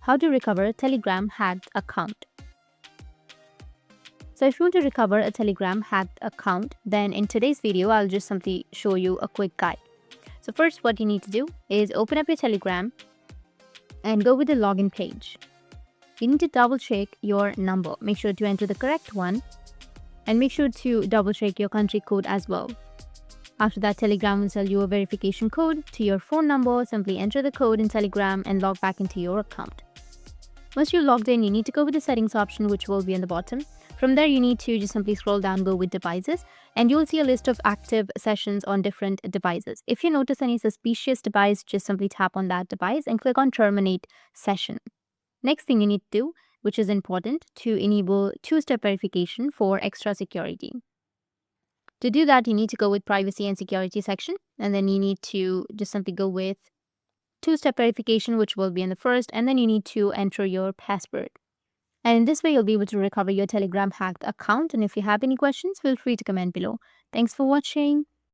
how to recover a Telegram hacked account. So if you want to recover a Telegram hacked account, then in today's video, I'll just simply show you a quick guide. So first, what you need to do is open up your Telegram and go with the login page. You need to double check your number. Make sure to enter the correct one and make sure to double check your country code as well. After that, Telegram will send you a verification code to your phone number. Simply enter the code in Telegram and log back into your account. Once you're logged in, you need to go with the settings option, which will be on the bottom. From there, you need to just simply scroll down, go with devices, and you'll see a list of active sessions on different devices. If you notice any suspicious device, just simply tap on that device and click on terminate session. Next thing you need to do, which is important, to enable two-step verification for extra security. To do that, you need to go with privacy and security section, and then you need to just simply go with two-step verification, which will be in the first, and then you need to enter your password. And in this way, you'll be able to recover your Telegram hacked account. And if you have any questions, feel free to comment below. Thanks for watching.